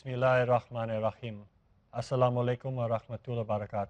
Bismillahirrahmanirrahim. Assalamu alaikum wa rahmatullahi wa barakatuh.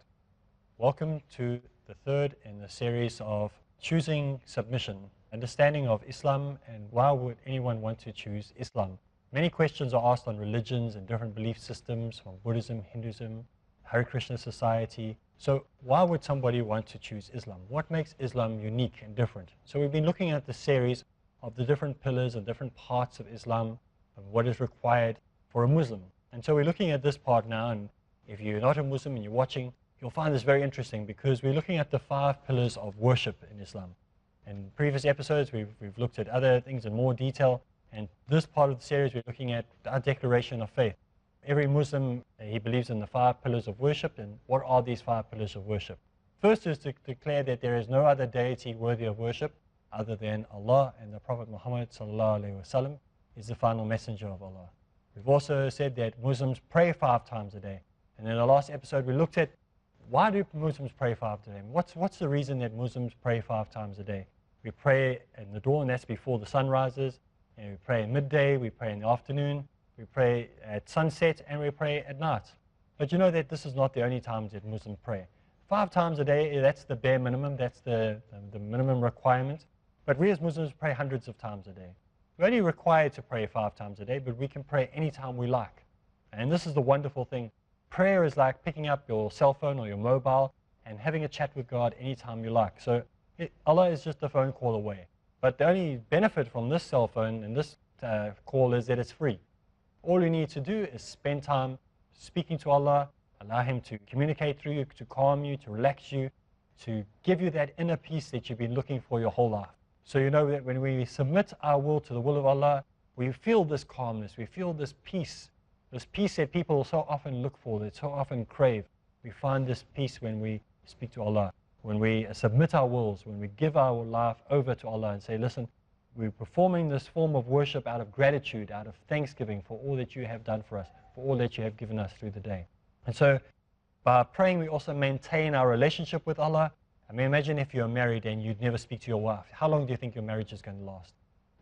Welcome to the third in the series of choosing submission, understanding of Islam and why would anyone want to choose Islam. Many questions are asked on religions and different belief systems from Buddhism, Hinduism, Hare Krishna society. So why would somebody want to choose Islam? What makes Islam unique and different? So we've been looking at the series of the different pillars and different parts of Islam, of what is required for a Muslim. And so we're looking at this part now, and if you're not a Muslim and you're watching, you'll find this very interesting because we're looking at the 5 pillars of worship in Islam. In previous episodes, we've looked at other things in more detail, and this part of the series, we're looking at our declaration of faith. Every Muslim, he believes in the 5 pillars of worship, and what are these 5 pillars of worship? First is to declare that there is no other deity worthy of worship other than Allah, and the Prophet Muhammad sallallahu alaihi wasallam is the final messenger of Allah. We've also said that Muslims pray 5 times a day. And in the last episode, we looked at why do Muslims pray 5 times a day? What's the reason that Muslims pray 5 times a day? We pray in the dawn, that's before the sun rises. And we pray at midday, we pray in the afternoon, we pray at sunset, and we pray at night. But you know that this is not the only times that Muslims pray. 5 times a day, that's the bare minimum, that's the minimum requirement. But we as Muslims pray hundreds of times a day. We're only required to pray 5 times a day, but we can pray anytime we like. And this is the wonderful thing. Prayer is like picking up your cell phone or your mobile and having a chat with God anytime you like. So Allah is just a phone call away. But the only benefit from this cell phone and this call is that it's free. All you need to do is spend time speaking to Allah, allow Him to communicate through you, to calm you, to relax you, to give you that inner peace that you've been looking for your whole life. So you know that when we submit our will to the will of Allah, we feel this calmness, we feel this peace that people so often look for, that so often crave. We find this peace when we speak to Allah, when we submit our wills, when we give our life over to Allah and say, listen, we're performing this form of worship out of gratitude, out of thanksgiving for all that you have done for us, for all that you have given us through the day. And so by praying, we also maintain our relationship with Allah. I mean, imagine if you're married and you'd never speak to your wife. How long do you think your marriage is going to last?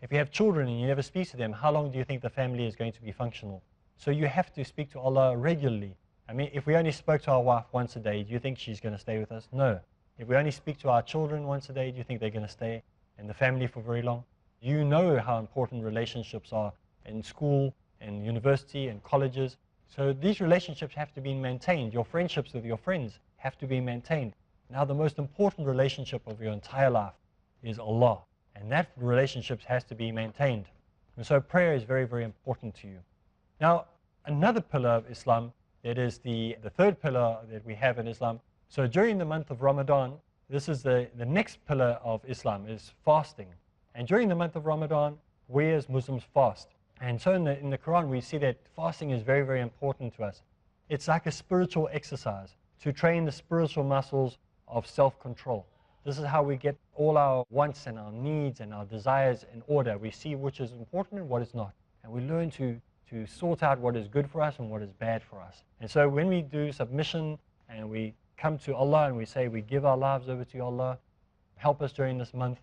If you have children and you never speak to them, how long do you think the family is going to be functional? So you have to speak to Allah regularly. I mean, if we only spoke to our wife once a day, do you think she's going to stay with us? No. If we only speak to our children once a day, do you think they're going to stay in the family for very long? You know how important relationships are in school, in university, and colleges. So these relationships have to be maintained. Your friendships with your friends have to be maintained. Now the most important relationship of your entire life is Allah, and that relationship has to be maintained. And so prayer is very, very important to you. Now another pillar of Islam, that is the third pillar that we have in Islam. So during the month of Ramadan, this is the next pillar of Islam, is fasting. And during the month of Ramadan, we as Muslims fast. And so in the Quran we see that fasting is very, very important to us. It's like a spiritual exercise to train the spiritual muscles of self-control. This is how we get all our wants and our needs and our desires in order. We see which is important and what is not. And we learn to sort out what is good for us and what is bad for us. And so when we do submission and we come to Allah and we say we give our lives over to Allah, help us during this month,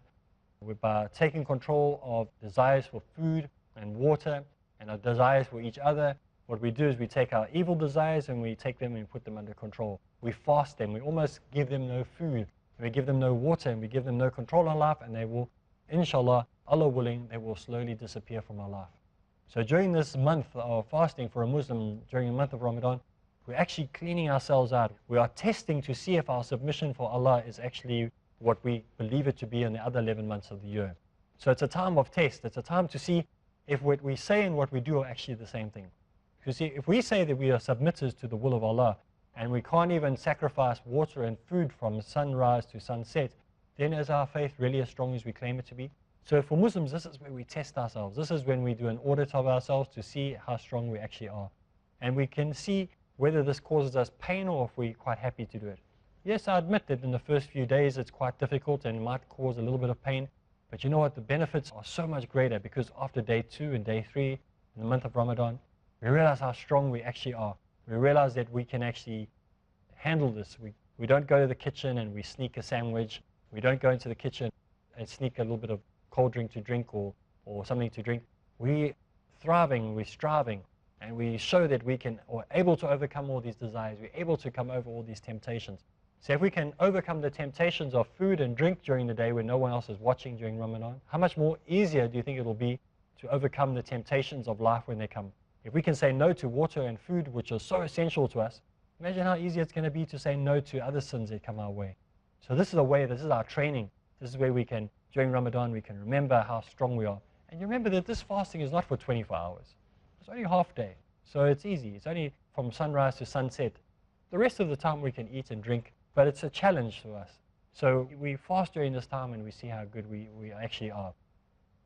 by taking control of desires for food and water and our desires for each other. What we do is we take our evil desires and we take them and put them under control. We fast them, we almost give them no food, we give them no water, and we give them no control on life, and they will, inshallah, Allah willing, they will slowly disappear from our life. So during this month of fasting for a Muslim, during the month of Ramadan, we're actually cleaning ourselves out. We are testing to see if our submission for Allah is actually what we believe it to be in the other 11 months of the year. So it's a time of test. It's a time to see if what we say and what we do are actually the same thing. You see, if we say that we are submitters to the will of Allah, and we can't even sacrifice water and food from sunrise to sunset, then is our faith really as strong as we claim it to be? So for Muslims, this is where we test ourselves. This is when we do an audit of ourselves to see how strong we actually are. And we can see whether this causes us pain or if we're quite happy to do it. Yes, I admit that in the first few days it's quite difficult and might cause a little bit of pain. But you know what? The benefits are so much greater because after day 2 and day 3 in the month of Ramadan, we realize how strong we actually are. We realize that we can actually handle this. We don't go to the kitchen and we sneak a sandwich. We don't go into the kitchen and sneak a little bit of cold drink to drink or something to drink. We're thriving, we're striving And we show that we are able to overcome all these desires. We're able to come over all these temptations. So if we can overcome the temptations of food and drink during the day when no one else is watching during Ramadan, how much more easier do you think it will be to overcome the temptations of life when they come? If we can say no to water and food, which are so essential to us, imagine how easy it's going to be to say no to other sins that come our way. So this is a way, this is our training. This is where we can, during Ramadan, we can remember how strong we are. And you remember that this fasting is not for 24 hours. It's only half day. So it's easy. It's only from sunrise to sunset. The rest of the time we can eat and drink, but it's a challenge to us. So we fast during this time and we see how good we actually are.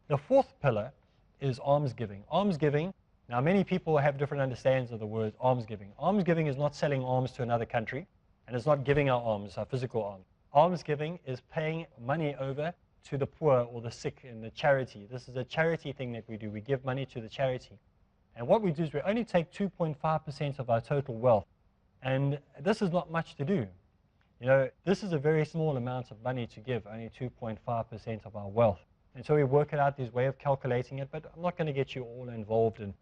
The fourth pillar is almsgiving. Almsgiving, now many people have different understandings of the word almsgiving. Almsgiving is not selling alms to another country, and it's not giving our alms, our physical alms. Almsgiving is paying money over to the poor or the sick in the charity. This is a charity thing that we do. We give money to the charity. And what we do is we only take 2.5% of our total wealth. And this is not much to do. You know, this is a very small amount of money to give, only 2.5% of our wealth. And so we work it out, this way of calculating it, but I'm not going to get you all involved in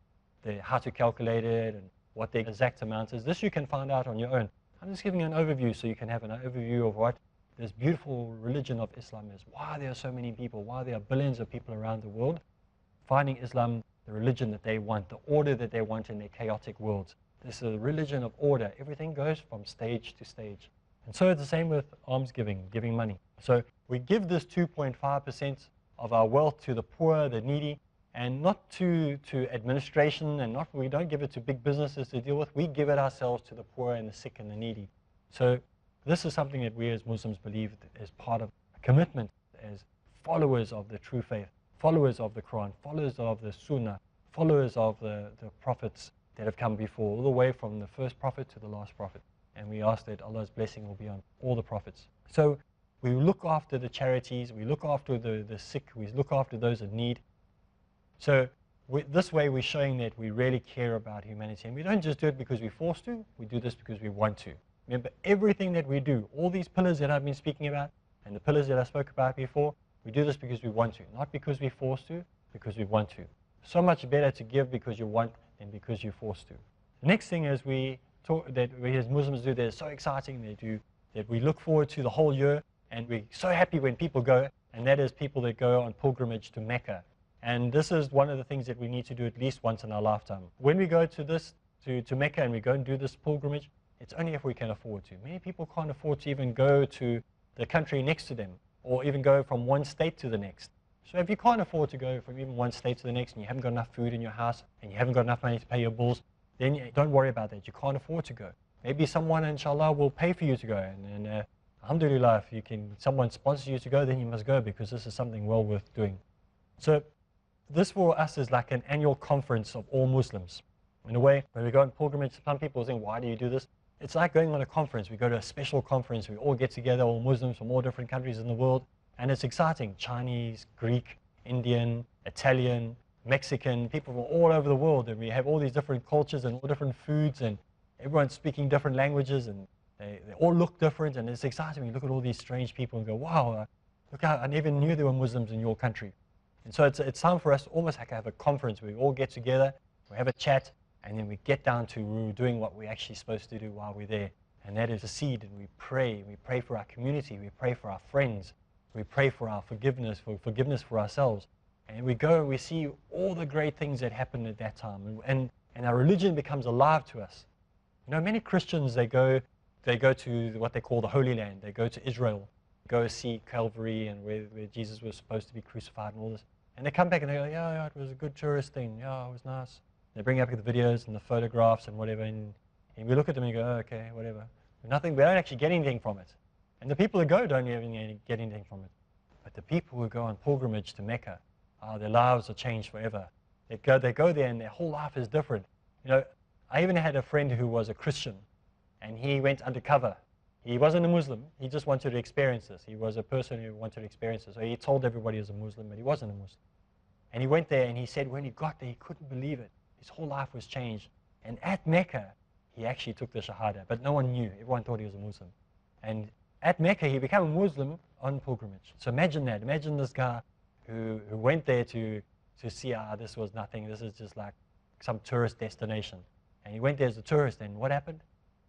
how to calculate it and what the exact amount is. This you can find out on your own. I'm just giving an overview so you can have an overview of what this beautiful religion of Islam is, why there are so many people, why there are billions of people around the world finding Islam the religion that they want, the order that they want in their chaotic worlds. This is a religion of order. Everything goes from stage to stage. And so it's the same with almsgiving, giving money. So we give this 2.5% of our wealth to the poor, the needy, and not to administration, and we don't give it to big businesses to deal with. We give it ourselves to the poor and the sick and the needy. So this is something that we as Muslims believe is part of a commitment as followers of the true faith, followers of the Quran, followers of the Sunnah, followers of the prophets that have come before, all the way from the first prophet to the last prophet. And we ask that Allah's blessing will be on all the prophets. So we look after the charities, we look after the sick, we look after those in need. So this way we're showing that we really care about humanity. And we don't just do it because we're forced to, we do this because we want to. Remember, everything that we do, all these pillars that I've been speaking about, and the pillars that I spoke about before, we do this because we want to, not because we're forced to, because we want to. So much better to give because you want than because you're forced to. The next thing is we as Muslims do that is so exciting, that we look forward to the whole year, and we're so happy when people go, and that is people that go on pilgrimage to Mecca. And this is one of the things that we need to do at least once in our lifetime. When we go to Mecca and we go and do this pilgrimage, it's only if we can afford to. Many people can't afford to even go to the country next to them, or even go from one state to the next. So if you can't afford to go from even one state to the next, and you haven't got enough food in your house, and you haven't got enough money to pay your bills, then don't worry about that. You can't afford to go. Maybe someone, inshallah, will pay for you to go. And alhamdulillah, if someone sponsors you to go, then you must go, because this is something well worth doing. So this for us is like an annual conference of all Muslims. In a way, when we go on pilgrimage, some people think, why do you do this? It's like going on a conference. We go to a special conference. We all get together, all Muslims from all different countries in the world. And it's exciting. Chinese, Greek, Indian, Italian, Mexican, people from all over the world. And we have all these different cultures and all different foods, and everyone's speaking different languages, and they all look different. And it's exciting. You look at all these strange people and go, wow, look how I never knew there were Muslims in your country. And so it's time for us almost like to have a conference where we all get together, we have a chat, and then we get down to doing what we're actually supposed to do while we're there. And that is to seed, and we pray. We pray for our community. We pray for our friends. We pray for our forgiveness for ourselves. And we go and we see all the great things that happened at that time. And our religion becomes alive to us. You know, many Christians, they go to what they call the Holy Land. They go to Israel, go see Calvary and where Jesus was supposed to be crucified and all this. And they come back and they go, yeah, it was a good tourist thing. Yeah, it was nice. They bring up the videos and the photographs and whatever. And we look at them and go, oh, okay, whatever. We don't actually get anything from it. And the people who go don't even get anything from it. But the people who go on pilgrimage to Mecca, their lives are changed forever. They go there and their whole life is different. You know, I even had a friend who was a Christian, and he went undercover. He wasn't a Muslim. He just wanted to experience this. He was a person who wanted to experience this. So he told everybody he was a Muslim, but he wasn't a Muslim. And he went there and he said when he got there, he couldn't believe it. His whole life was changed. And at Mecca, he actually took the Shahada, but no one knew. Everyone thought he was a Muslim. And at Mecca, he became a Muslim on pilgrimage. So imagine that. Imagine this guy who went there to see, this was nothing. This is just like some tourist destination. And he went there as a tourist, and what happened?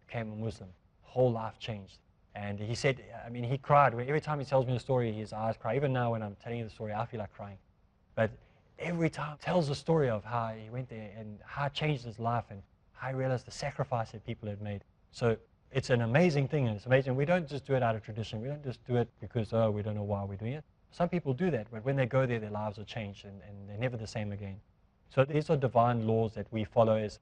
Became a Muslim. Whole life changed. And he said, I mean, he cried. Every time he tells me the story, his eyes cry. Even now when I'm telling you the story, I feel like crying. But every time he tells the story of how he went there and how it changed his life and how he realized the sacrifice that people had made. So it's an amazing thing, and it's amazing. We don't just do it out of tradition. We don't just do it because, oh, we don't know why we're doing it. Some people do that, but when they go there, their lives are changed, and they're never the same again. So these are divine laws that we follow as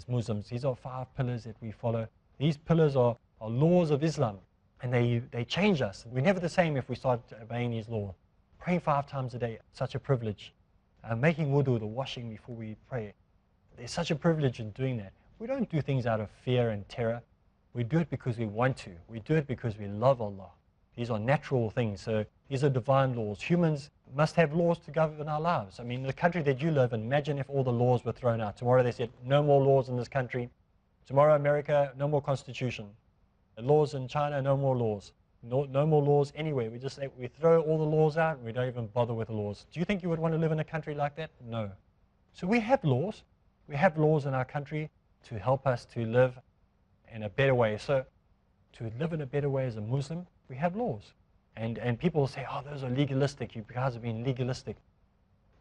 Muslims. These are 5 pillars that we follow. These pillars are laws of Islam, and they change us. We're never the same if we start obeying these laws. Praying 5 times a day, such a privilege. Making wudu, the washing before we pray. There's such a privilege in doing that. We don't do things out of fear and terror. We do it because we want to. We do it because we love Allah. These are natural things. So these are divine laws. Humans must have laws to govern our lives. I mean, the country that you live in, imagine if all the laws were thrown out. Tomorrow they said, no more laws in this country. Tomorrow America, no more constitution. The laws in China, no more laws. No more laws anywhere. We throw all the laws out and we don't even bother with the laws. Do you think you would want to live in a country like that? No. So we have laws. We have laws in our country to help us to live in a better way. So to live in a better way as a Muslim, we have laws. And people say, oh, those are legalistic. You guys are being legalistic.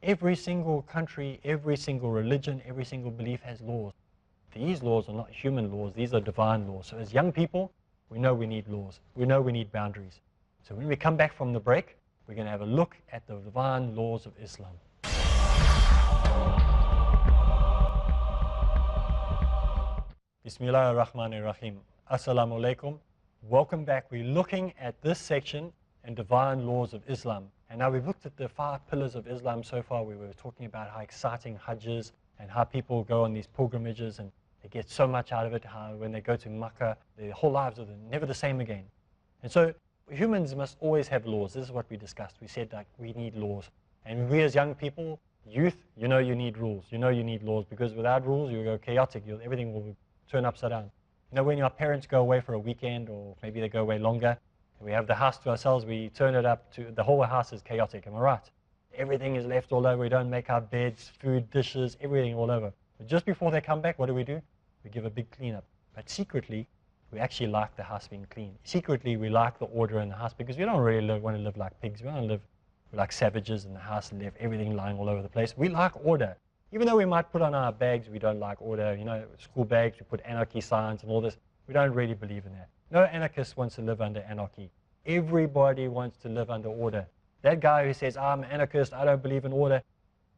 Every single country, every single religion, every single belief has laws. These laws are not human laws. These are divine laws. So as young people, we know we need laws. We know we need boundaries. So when we come back from the break, we're going to have a look at the divine laws of Islam. Bismillah ar-Rahman ar-Rahim. Assalamu alaikum. Welcome back. We're looking at this section in divine laws of Islam. And now we've looked at the 5 pillars of Islam so far. We were talking about how exciting Hajj is and how people go on these pilgrimages and they get so much out of it, how when they go to Makkah, their whole lives are never the same again. And so humans must always have laws. This is what we discussed. We said that we need laws. And we as young people, youth, you know you need rules. You know you need laws because without rules, you go chaotic. Everything will turn upside down. You know, when your parents go away for a weekend or maybe they go away longer, and we have the house to ourselves, we turn it up to, the whole house is chaotic, am I right? Everything is left all over. We don't make our beds, food, dishes, everything all over. But just before they come back, what do? We give a big cleanup. But secretly, we actually like the house being clean. Secretly, we like the order in the house because we don't really want to live like pigs. We want to live like savages in the house and leave everything lying all over the place. We like order. Even though we might put on our bags, we don't like order. You know, school bags, we put anarchy signs and all this. We don't really believe in that. No anarchist wants to live under anarchy. Everybody wants to live under order. That guy who says, I'm an anarchist, I don't believe in order,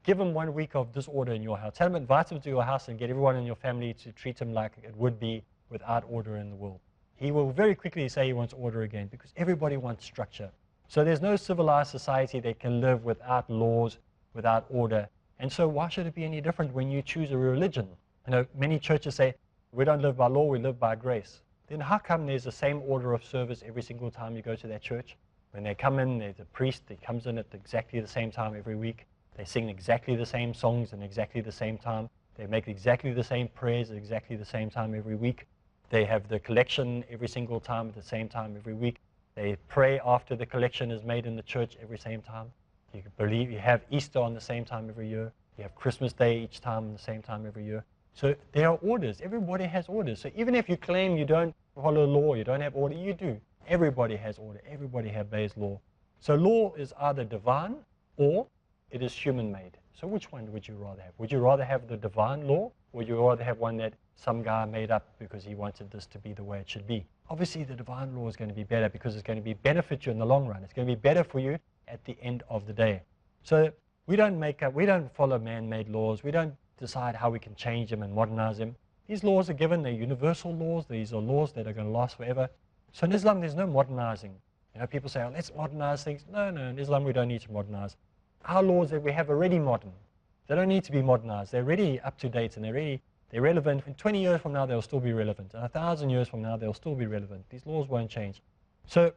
give him 1 week of disorder in your house. Tell him, invite him to your house and get everyone in your family to treat him like it would be without order in the world. He will very quickly say he wants order again because everybody wants structure. So there's no civilized society that can live without laws, without order. And so why should it be any different when you choose a religion? You know, many churches say, we don't live by law, we live by grace. Then how come there's the same order of service every single time you go to that church? When they come in, there's a priest that comes in at exactly the same time every week. They sing exactly the same songs and exactly the same time. They make exactly the same prayers at exactly the same time every week. They have the collection every single time at the same time every week. They pray after the collection is made in the church every same time. You have Easter on the same time every year. You have Christmas Day each time on the same time every year. So there are orders. Everybody has orders. So even if you claim you don't follow law, you don't have order, you do. Everybody has order. Everybody obeys law. So law is either divine or it is human-made. So which one would you rather have? Would you rather have the divine law, or would you rather have one that some guy made up because he wanted this to be the way it should be? Obviously, the divine law is going to be better because it's going to benefit you in the long run. It's going to be better for you at the end of the day. So we don't follow man-made laws. We don't decide how we can change them and modernize them. These laws are given. They're universal laws. These are laws that are going to last forever. So in Islam, there's no modernizing. You know, people say, oh, let's modernize things. No, in Islam, we don't need to modernize. Our laws that we have are already modern. They don't need to be modernized. They're already up to date and they're relevant. In 20 years from now, they'll still be relevant. In 1,000 years from now, they'll still be relevant. These laws won't change. So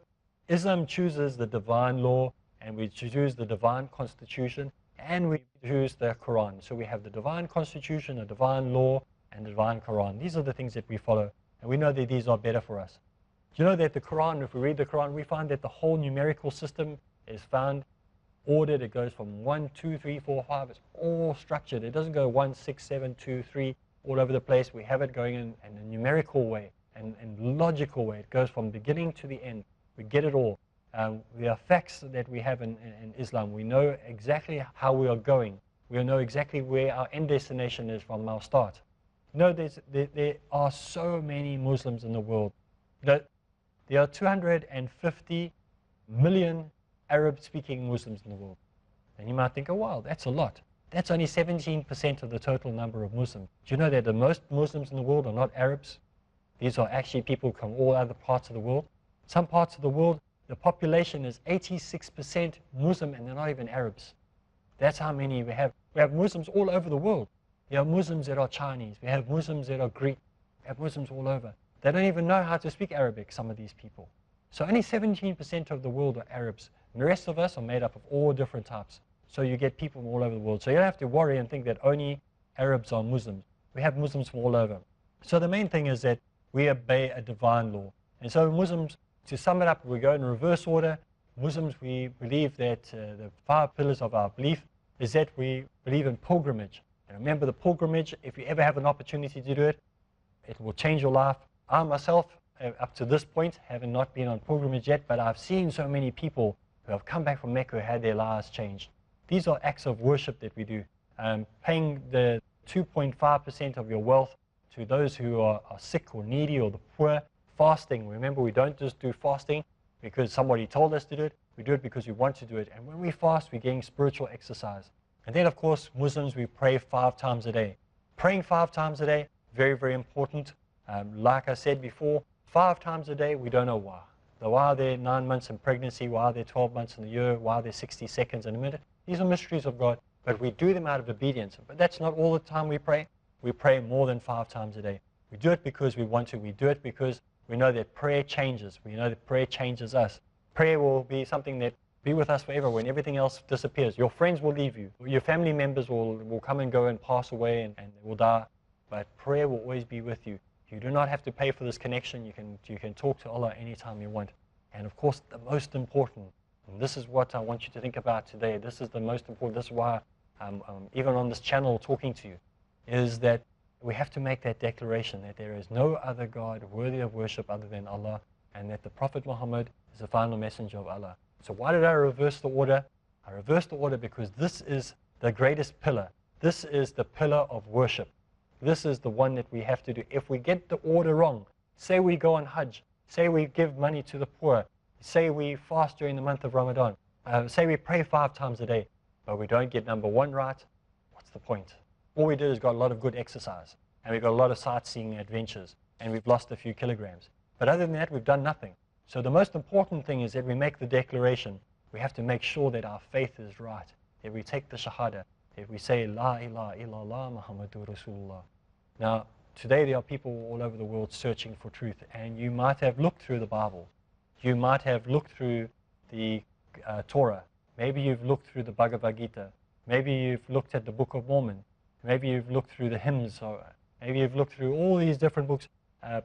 Islam chooses the divine law, and we choose the divine constitution, and we choose the Quran. So we have the divine constitution, the divine law, and the divine Quran. These are the things that we follow, and we know that these are better for us. Do you know that the Quran, if we read the Quran, we find that the whole numerical system is found ordered. It goes from 1, 2, 3, 4, 5. It's all structured. It doesn't go 1, 6, 7, 2, 3 all over the place. We have it going in a numerical way and logical way. It goes from beginning to the end. We get it all. There are facts that we have in Islam. We know exactly how we are going. We know exactly where our end destination is from our start. You know, there are so many Muslims in the world. There are 250 million Arab-speaking Muslims in the world. And you might think, oh wow, that's a lot. That's only 17% of the total number of Muslims. Do you know that the most Muslims in the world are not Arabs? These are actually people from all other parts of the world. Some parts of the world, the population is 86% Muslim and they're not even Arabs. That's how many we have. We have Muslims all over the world. We have Muslims that are Chinese. We have Muslims that are Greek. We have Muslims all over. They don't even know how to speak Arabic, some of these people. So only 17% of the world are Arabs. And the rest of us are made up of all different types. So you get people from all over the world. So you don't have to worry and think that only Arabs are Muslims. We have Muslims from all over. So the main thing is that we obey a divine law. And so Muslims, to sum it up, we go in reverse order. Muslims, we believe that the 5 pillars of our belief is that we believe in pilgrimage. And remember the pilgrimage, if you ever have an opportunity to do it, it will change your life. I myself, up to this point, haven't not been on pilgrimage yet, but I've seen so many people who have come back from Mecca who had their lives changed. These are acts of worship that we do. Paying the 2.5% of your wealth to those who are sick or needy or the poor. Fasting, remember we don't just do fasting because somebody told us to do it. We do it because we want to do it. And when we fast, we're getting spiritual exercise. And then of course, Muslims, we pray 5 times a day. Praying 5 times a day, very, very important. Like I said before, 5 times a day, we don't know why. Why are there 9 months in pregnancy? Why are there 12 months in the year? Why are there 60 seconds in a minute? These are mysteries of God, but we do them out of obedience. But that's not all the time we pray. We pray more than 5 times a day. We do it because we want to. We do it because we know that prayer changes. We know that prayer changes us. Prayer will be something that be with us forever when everything else disappears. Your friends will leave you. Your family members will come and go and pass away and will die. But prayer will always be with you. You do not have to pay for this connection. You can talk to Allah anytime you want. And of course, the most important, and this is what I want you to think about today. This is the most important. This is why I'm even on this channel talking to you, is that we have to make that declaration that there is no other God worthy of worship other than Allah, and that the Prophet Muhammad is the final messenger of Allah. So why did I reverse the order? I reversed the order because this is the greatest pillar. This is the pillar of worship. This is the one that we have to do. If we get the order wrong, say we go on Hajj, say we give money to the poor, say we fast during the month of Ramadan, say we pray 5 times a day, but we don't get number 1 right, what's the point? All we did is got a lot of good exercise, and we've got a lot of sightseeing adventures, and we've lost a few kilograms. But other than that, we've done nothing. So the most important thing is that we make the declaration. We have to make sure that our faith is right, that we take the Shahada, that we say, La ilaha illallah Muhammadur Rasulullah. Now, today there are people all over the world searching for truth, and you might have looked through the Bible. You might have looked through the Torah. Maybe you've looked through the Bhagavad Gita. Maybe you've looked at the Book of Mormon. Maybe you've looked through the hymns. Or maybe you've looked through all these different books.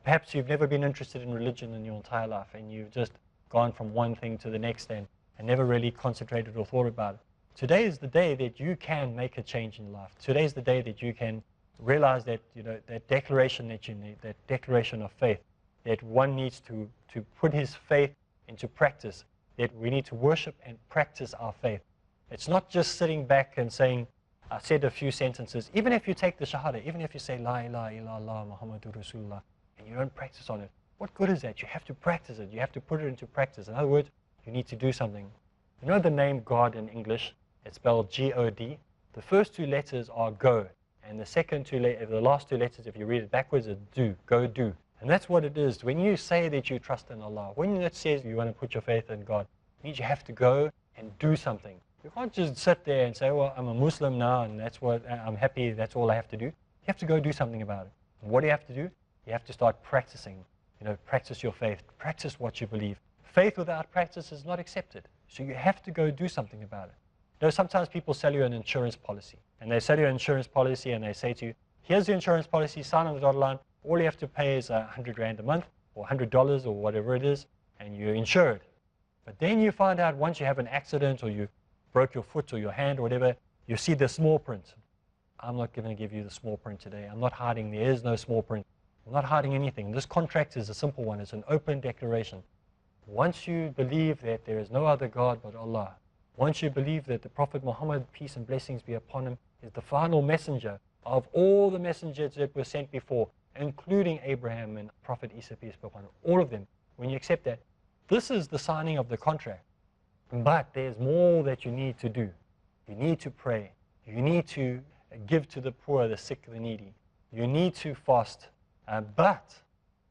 Perhaps you've never been interested in religion in your entire life, and you've just gone from one thing to the next and never really concentrated or thought about it. Today is the day that you can make a change in life. Today is the day that you can realize that, that declaration that you need, that declaration of faith, that one needs to put his faith into practice, that we need to worship and practice our faith. It's not just sitting back and saying, I said a few sentences. Even if you take the Shahada, even if you say, La ilaha illallah Muhammadur Rasulullah, and you don't practice on it, what good is that? You have to practice it. You have to put it into practice. In other words, you need to do something. You know the name God in English? It's spelled G-O-D. The first 2 letters are go, and the last 2 letters, if you read it backwards, is do, go do. And that's what it is. When you say that you trust in Allah, when it says you want to put your faith in God, it means you have to go and do something. You can't just sit there and say, well, I'm a Muslim now, and that's what I'm happy, that's all I have to do. You have to go do something about it. And what do you have to do? You have to start practicing. Practice your faith. Practice what you believe. Faith without practice is not accepted. So you have to go do something about it. Sometimes people sell you an insurance policy, and they sell you an insurance policy and they say to you, here's the insurance policy, sign on the dotted line, all you have to pay is 100 Rand a month, or $100 or whatever it is, and you're insured. But then you find out once you have an accident or you broke your foot or your hand or whatever, you see the small print. I'm not going to give you the small print today. I'm not hiding. There is no small print. I'm not hiding anything. This contract is a simple one. It's an open declaration. Once you believe that there is no other God but Allah, once you believe that the Prophet Muhammad, peace and blessings be upon him, is the final messenger of all the messengers that were sent before, including Abraham and Prophet Isa, peace be upon him, all of them, when you accept that, this is the signing of the contract. But there's more that you need to do. You need to pray. You need to give to the poor, the sick, the needy. You need to fast. But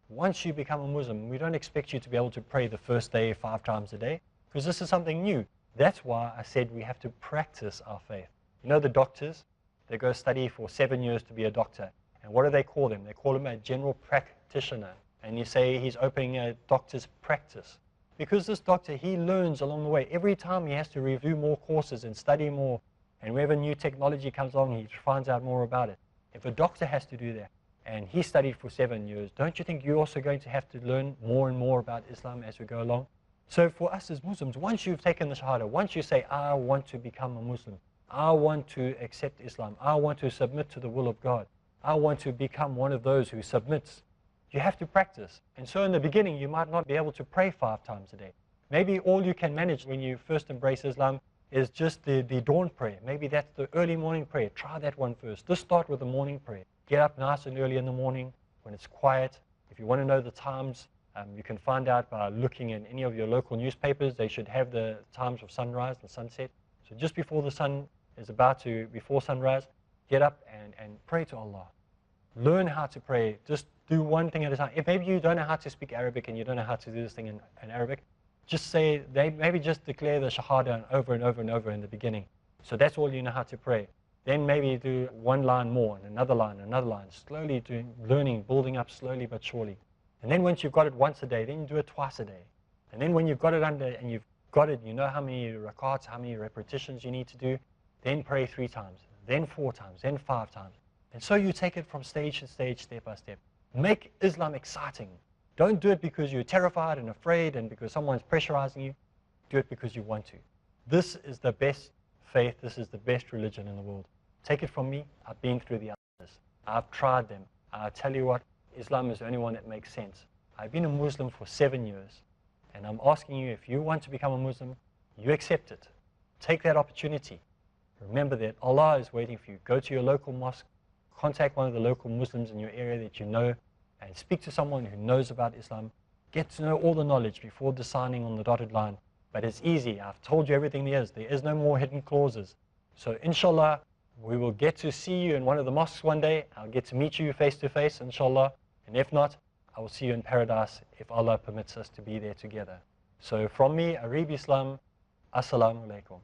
once you become a Muslim, we don't expect you to be able to pray the first day 5 times a day, because this is something new. That's why I said we have to practice our faith. You know the doctors, they go study for 7 years to be a doctor. And what do they call them? They call him a general practitioner. And you say he's opening a doctor's practice. Because this doctor, he learns along the way. Every time he has to review more courses and study more. And whenever new technology comes along, he finds out more about it. If a doctor has to do that, and he studied for 7 years, don't you think you're also going to have to learn more and more about Islam as we go along? So for us as Muslims, once you've taken the Shahada, once you say, I want to become a Muslim, I want to accept Islam, I want to submit to the will of God, I want to become one of those who submits, you have to practice. And so in the beginning, you might not be able to pray 5 times a day. Maybe all you can manage when you first embrace Islam is just the dawn prayer. Maybe that's the early morning prayer. Try that one first. Just start with the morning prayer. Get up nice and early in the morning when it's quiet. If you want to know the times, you can find out by looking in any of your local newspapers. They should have the times of sunrise and sunset. So just before the sun is before sunrise, get up and pray to Allah. Learn how to pray. Just do one thing at a time. If maybe you don't know how to speak Arabic and you don't know how to do this thing in Arabic, just say, maybe just declare the Shahada over and over and over in the beginning. So that's all you know how to pray. Then maybe do one line more, and another line, slowly learning, building up slowly but surely. And then once you've got it once a day, then you do it twice a day. And then when you've got it and you've got it, you know how many rakats, how many repetitions you need to do, then pray 3 times, then 4 times, then 5 times. And so you take it from stage to stage, step by step. Make Islam exciting. Don't do it because you're terrified and afraid and because someone's pressurizing you. Do it because you want to. This is the best faith. This is the best religion in the world. Take it from me. I've been through the others. I've tried them. I tell you what, Islam is the only one that makes sense. I've been a Muslim for 7 years. And I'm asking you, if you want to become a Muslim, you accept it. Take that opportunity. Remember that Allah is waiting for you. Go to your local mosque. Contact one of the local Muslims in your area that you know and speak to someone who knows about Islam. Get to know all the knowledge before the signing on the dotted line. But it's easy. I've told you everything there is. There is no more hidden clauses. So inshallah, we will get to see you in one of the mosques one day. I'll get to meet you face to face, inshallah. And if not, I will see you in paradise if Allah permits us to be there together. So from me, Areeb Islam, Assalamu alaikum.